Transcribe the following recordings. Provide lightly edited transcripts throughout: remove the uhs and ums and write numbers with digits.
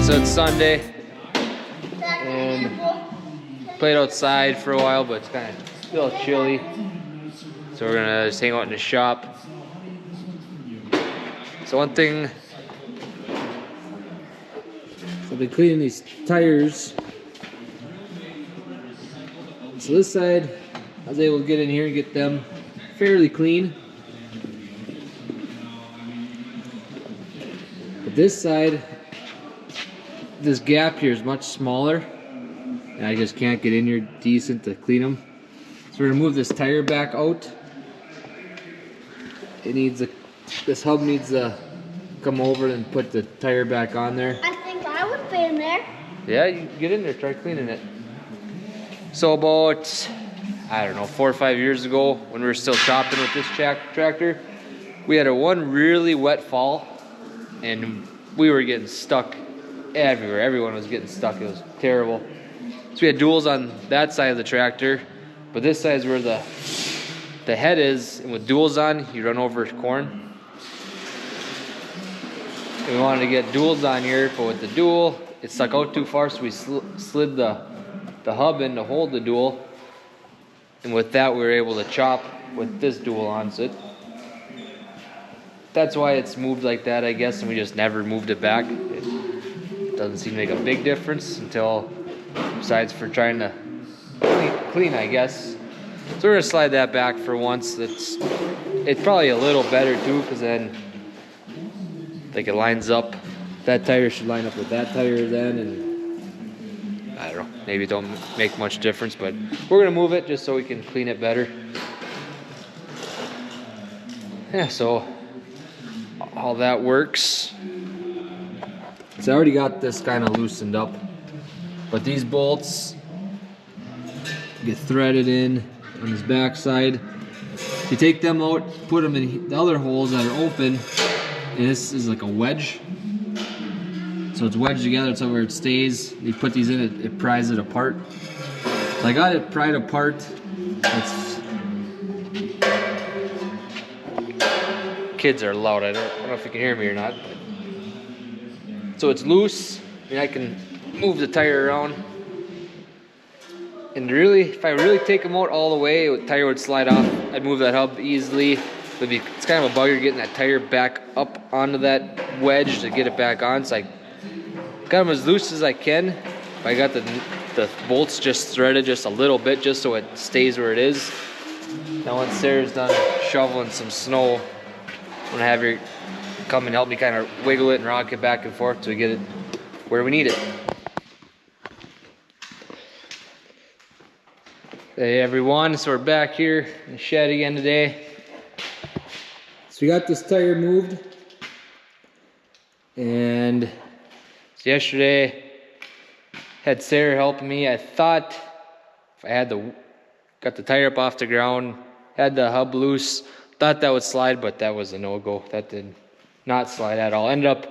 So it's Sunday, and played outside for a while, but it's kind of still chilly. So we're gonna just hang out in the shop. So one thing, so I've been cleaning these tires. So this side, I was able to get in here and get them fairly clean. But this side, this gap here is much smaller, and I just can't get in here decent to clean them. So we're gonna move this tire back out. It needs a, this hub needs to come over and put the tire back on there. I think I would fit in there. Yeah, you get in there, try cleaning it. So about, I don't know, 4 or 5 years ago, when we were still shopping with this tractor, we had a one really wet fall, and we were getting stuck everywhere. Everyone was getting stuck. It was terrible. So we had duals on that side of the tractor, but this side is where the head is, and with duals on, you run over corn. And we wanted to get duals on here, but with the dual, it stuck out too far, so we slid the hub in to hold the dual. And with that, we were able to chop with this dual on. So that's why it's moved like that, I guess, and we just never moved it back. It doesn't seem to make a big difference until, besides for trying to clean, I guess. So we're gonna slide that back for once. It's probably a little better too, because then like it lines up. That tire should line up with that tire then, and I don't know, maybe it don't make much difference, but we're gonna move it just so we can clean it better. Yeah, so how that works. So I already got this kind of loosened up, but these bolts get threaded in on this back side. You take them out, put them in the other holes that are open, and this is like a wedge. So it's wedged together so where it stays. You put these in, it pries it apart. So I got it pried apart. Kids are loud. I don't know if you can hear me or not. So it's loose. I mean, I can move the tire around. And really, if I really take them out all the way, the tire would slide off. I'd move that hub easily. It's kind of a bugger getting that tire back up onto that wedge to get it back on. So I got them as loose as I can. I got the bolts just threaded just a little bit, just so it stays where it is. Now once Sarah's done shoveling some snow, I'm gonna have her come and help me kind of wiggle it and rock it back and forth till we get it where we need it. Hey everyone, so we're back here in the shed again today. So we got this tire moved, and so yesterday had Sarah helping me. I thought if I had got the tire up off the ground, had the hub loose, thought that would slide, but that was a no-go. That did not slide at all. Ended up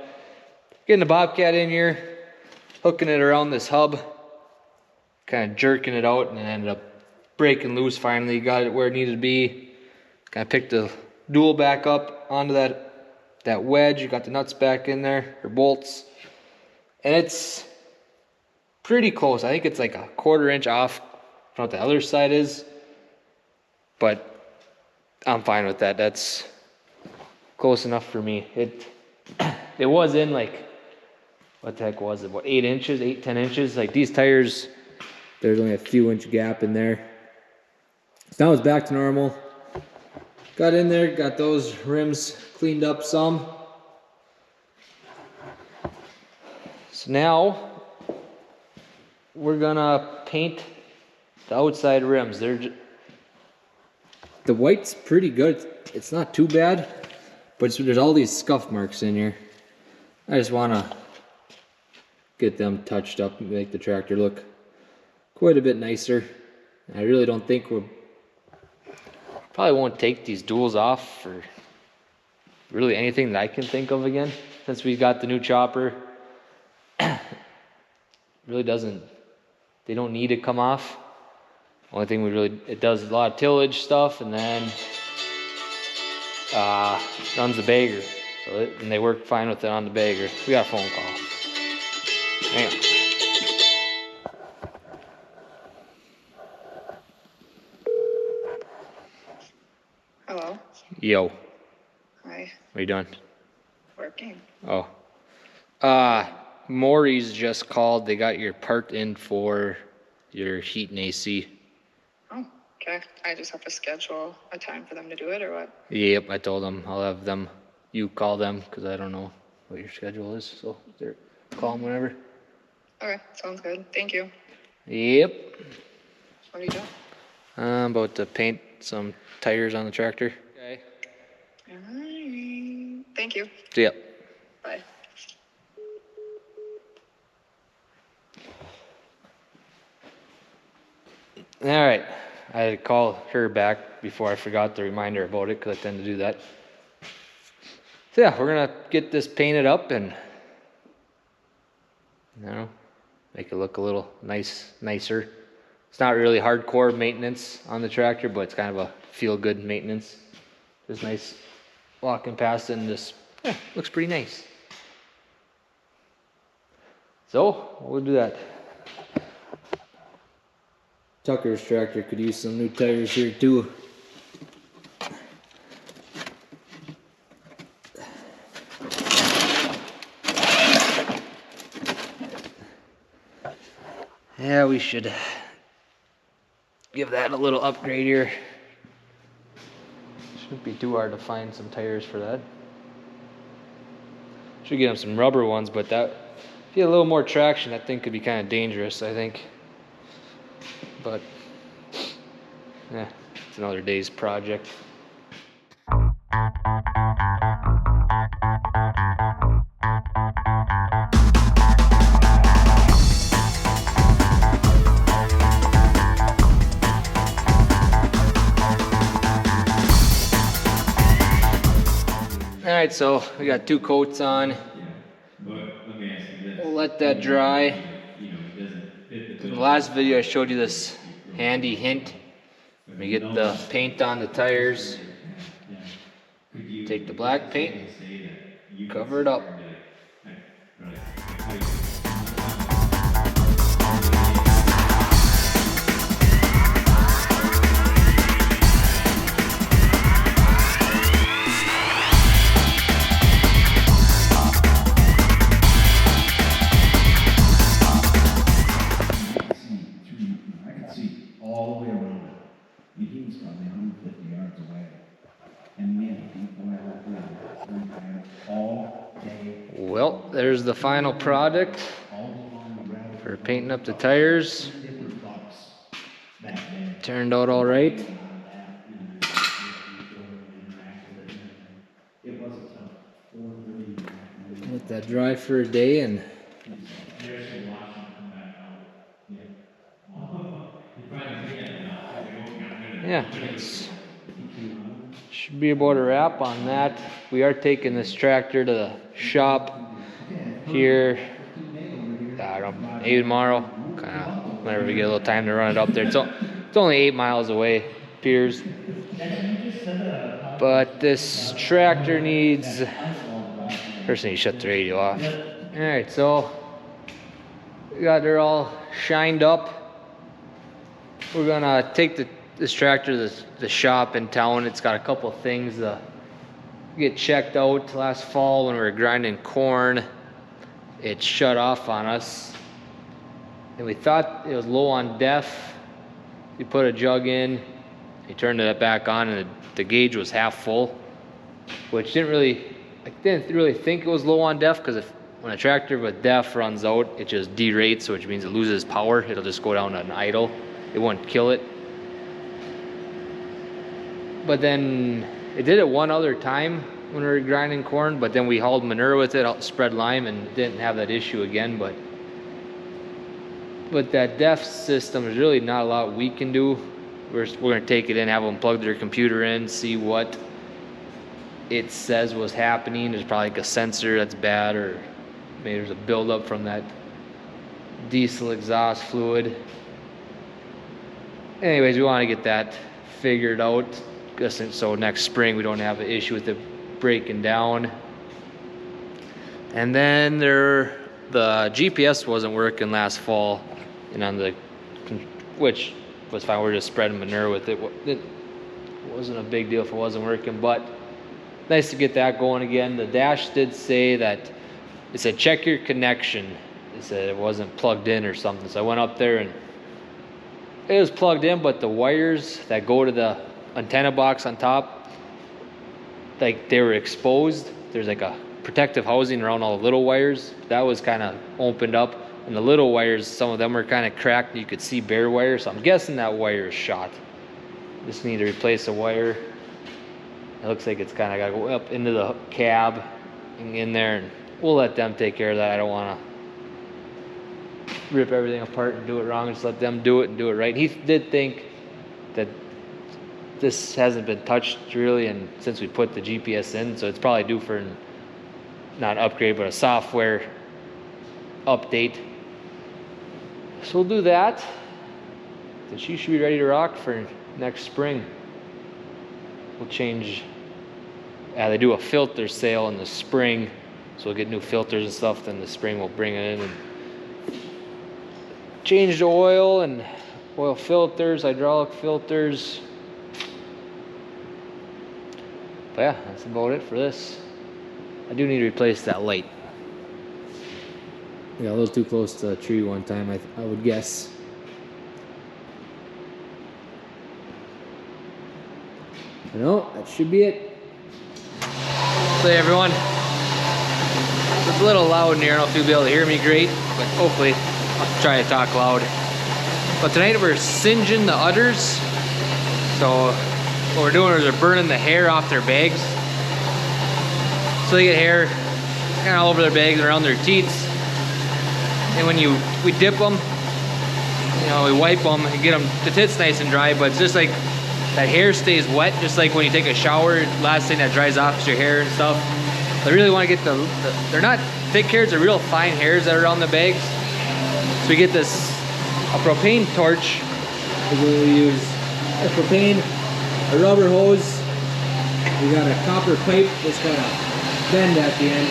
getting the Bobcat in here, hooking it around this hub, kind of jerking it out, and it ended up breaking loose finally. Got it where it needed to be. Kind of picked the dual back up onto that wedge. You got the nuts back in there, or bolts. And it's pretty close. I think it's like a 1/4 inch off from what the other side is. But I'm fine with that. That's close enough for me. It was in like, what the heck was it? What, 8 inches, 8-10 inches? Like these tires, there's only a few inch gap in there. So now it's back to normal. Got in there, got those rims cleaned up some. So now we're gonna paint the outside rims. The white's pretty good. It's not too bad, but there's all these scuff marks in here. I just wanna get them touched up and make the tractor look quite a bit nicer. I really don't think probably won't take these duals off for really anything that I can think of again, since we got the new chopper. Really they don't need to come off. Only thing it does a lot of tillage stuff, and then runs the bagger. And they work fine with it on the bagger. We got a phone call. Hang on. Hello. Yo, Hi. what you doing? Working. Oh. Maury's just called. They got your part in for your heat and AC. Oh, okay. I just have to schedule a time for them to do it, or what? Yep, I told them I'll have them. You call them because I don't know what your schedule is. So call them whenever. Okay, sounds good. Thank you. Yep. What are you doing? I'm about to paint some tires on the tractor. Okay. All right. Thank you. See ya. Bye. All right. I had to call her back before I forgot to remind her about it because I tend to do that. So yeah, we're gonna get this painted up and make it look a little nicer. It's not really hardcore maintenance on the tractor, but it's kind of a feel-good maintenance. Just nice walking past it and just looks pretty nice. So we'll do that. Tucker's tractor could use some new tires here too. Yeah, we should give that a little upgrade here. Shouldn't be too hard to find some tires for that. Should get them some rubber ones, but that if you get a little more traction, that thing could be kind of dangerous, I think. But yeah, it's another day's project. Alright, so we got 2 coats on. We'll let that dry. In the last video I showed you this handy hint. We get the paint on the tires. Take the black paint, cover it up. Well, there's the final product for painting up the tires. Turned out all right. Let that dry for a day and yeah, it's should be about a wrap on that. We are taking this tractor to the shop here, I don't know, maybe tomorrow, kind of whenever we get a little time to run it up there. It's only 8 miles away, appears. But this tractor needs, first I need to shut the radio off. Alright, so we got her all shined up. We're gonna take this tractor to the shop in town. It's got a couple of things to get checked out. Last fall when we were grinding corn, it shut off on us. And we thought it was low on def. We put a jug in, we turned it back on, and the gauge was half full, which I didn't really think it was low on def, because when a tractor with def runs out, it just derates, which means it loses power. It'll just go down to an idle. It won't kill it. But then it did it one other time when we were grinding corn, but then we hauled manure with it, spread lime, and didn't have that issue again. But that def system, there's really not a lot we can do. We're going to take it in, have them plug their computer in, see what it says was happening. There's probably like a sensor that's bad, or maybe there's a buildup from that diesel exhaust fluid. Anyways, we want to get that figured out, so next spring we don't have an issue with it breaking down. And then there the GPS wasn't working last fall, and on the, which was fine. We're just spreading manure with it. It wasn't a big deal if it wasn't working, but nice to get that going again. The dash did say that it said check your connection. It said it wasn't plugged in or something. So I went up there and it was plugged in, but the wires that go to the antenna box on top, like they were exposed. There's like a protective housing around all the little wires. That was kind of opened up. And the little wires, some of them were kind of cracked. You could see bare wire. So I'm guessing that wire is shot. Just need to replace a wire. It looks like it's kind of got to go up into the cab and in there. And we'll let them take care of that. I don't want to rip everything apart and do it wrong. Just let them do it and do it right. He did think that this hasn't been touched really, and since we put the GPS in, so it's probably due for not an upgrade, but a software update. So we'll do that. Then she should be ready to rock for next spring. We'll change. They do a filter sale in the spring, so we'll get new filters and stuff. Then the spring we'll bring it in and change the oil and oil filters, hydraulic filters. But yeah, that's about it for this. I do need to replace that light. Yeah, a little too close to a tree one time, I would guess. No, that should be it. So hey everyone, it's a little loud in here. I don't know if you'll be able to hear me great, but hopefully I'll try to talk loud. But tonight we're singeing the udders. So what we're doing is we're burning the hair off their bags. So they get hair kind of all over their bags and around their teats. And when we dip them, you know, we wipe them and get them the tits nice and dry, but it's just like that hair stays wet, just like when you take a shower, last thing that dries off is your hair and stuff. I really want to get they're not thick hairs, they're real fine hairs that are on the bags. So we get a propane torch. We'll use a propane, a rubber hose. We got a copper pipe that's got a bend at the end.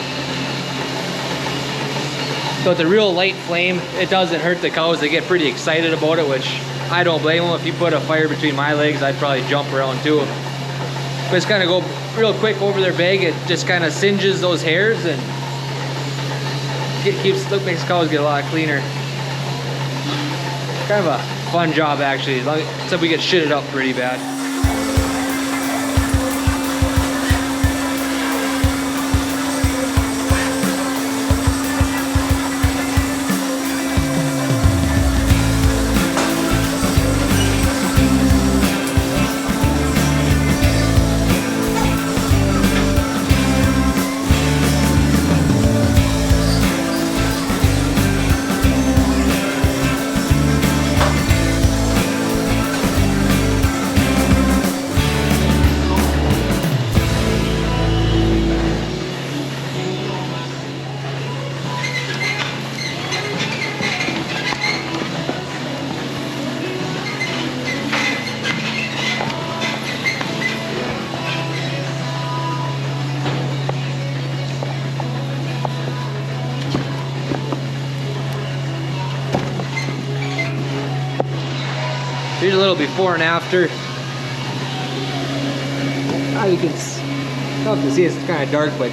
So it's a real light flame. It doesn't hurt the cows. They get pretty excited about it, which I don't blame them. If you put a fire between my legs, I'd probably jump around too. But it's kind of go real quick over their bag. It just kind of singes those hairs and makes cows get a lot cleaner. Kind of a fun job actually, except we get shitted up pretty bad. Here's a little before and after. You can, tough to see, it's kind of dark, but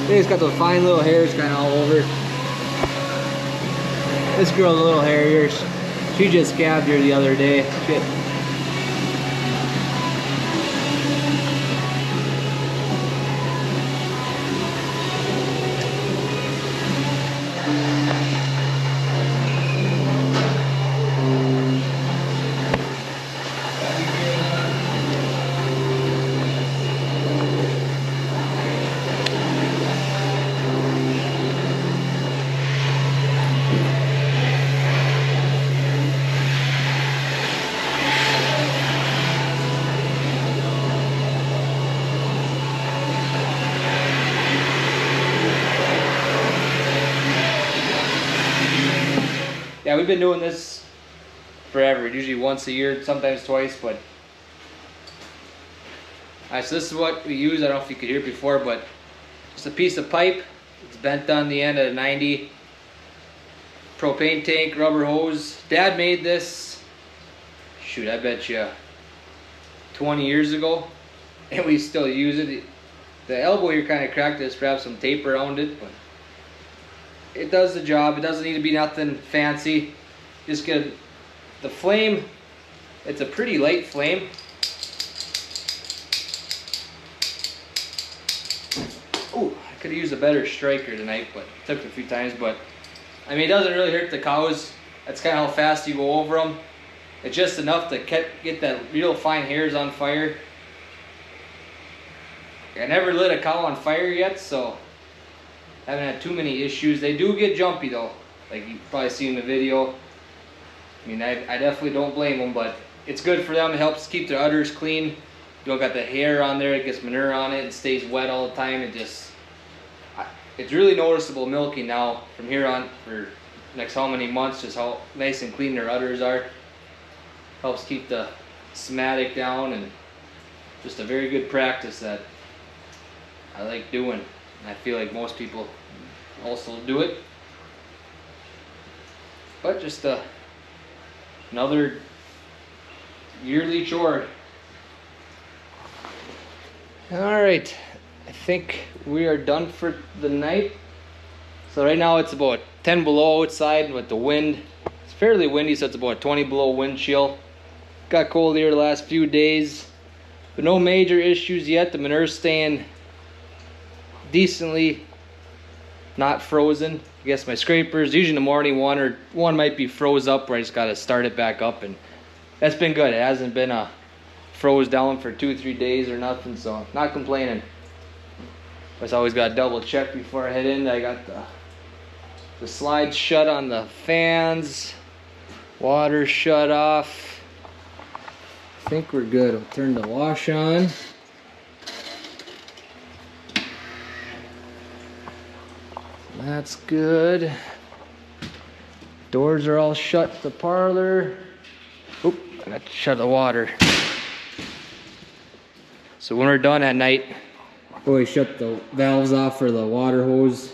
they just got those fine little hairs kind of all over. This girl's a little hairier. She just scabbed here the other day. Shit. Yeah, we've been doing this forever, usually once a year, sometimes twice, but alright, so this is what we use. I don't know if you could hear it before, but it's a piece of pipe. It's bent on the end at a 90. propane tank rubber hose. Dad made this, shoot, I bet you 20 years ago, and we still use it. The elbow here kind of cracked. There's perhaps some tape around it, but it does the job. It doesn't need to be nothing fancy. Just get the flame. It's a pretty light flame. Oh, I could have used a better striker tonight, but it took a few times. But I mean, it doesn't really hurt the cows. That's kind of how fast you go over them. It's just enough to get that real fine hairs on fire. I never lit a cow on fire yet, so haven't had too many issues. They do get jumpy though, like you probably see in the video. I mean, I definitely don't blame them, but it's good for them. It helps keep their udders clean. You don't got the hair on there. It gets manure on it. It stays wet all the time. It's really noticeable milking now from here on for next how many months, just how nice and clean their udders are. Helps keep the somatic down, and just a very good practice that I like doing. And I feel like most people also do it. But just another yearly chore. All right, I think we are done for the night. So right now it's about 10 below outside with the wind. It's fairly windy, so it's about 20 below wind chill. Got cold here the last few days, but no major issues yet. The manure's staying decently not frozen. I guess my scrapers, usually in the morning, one might be froze up where I just got to start it back up, and that's been good. It hasn't been froze down for 2-3 days or nothing, so not complaining. But I always got to double check before I head in. I got the slides shut on the fans, water shut off. I think we're good. I'll turn the wash on. That's good. Doors are all shut. The parlor. Oop, I got to shut the water. So when we're done at night, always shut the valves off for the water hose.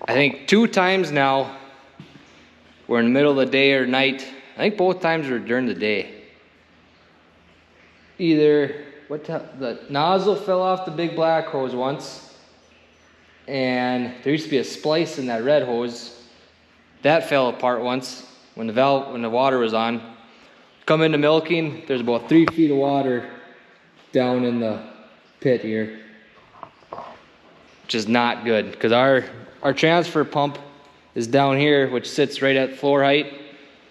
I think 2 times now, we're in the middle of the day or night. I think both times were during the day. Either the nozzle fell off the big black hose once, and there used to be a splice in that red hose. That fell apart once when the water was on. Come into milking, there's about 3 feet of water down in the pit here, which is not good because our transfer pump is down here, which sits right at floor height.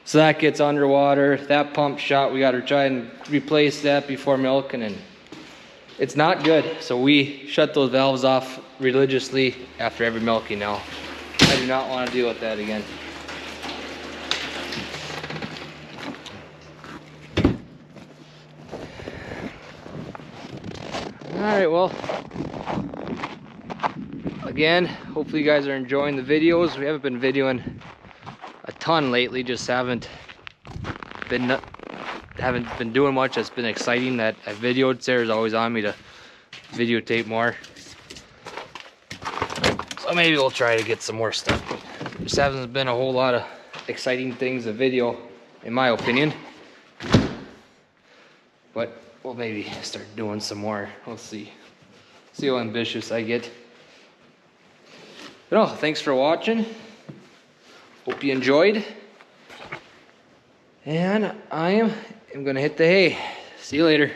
So that gets underwater. That pump shot, we got to try and replace that before milking, and it's not good. So we shut those valves off religiously after every milking now. I do not want to deal with that again. All right, well, again, hopefully you guys are enjoying the videos. We haven't been videoing a ton lately, just haven't been doing much that's been exciting that I videoed. Sarah's always on me to videotape more, so maybe we'll try to get some more stuff. Just hasn't been a whole lot of exciting things to video, in my opinion, but we'll maybe start doing some more. We'll see how ambitious I get. But no, thanks for watching. Hope you enjoyed. And I am gonna hit the hay. See you later.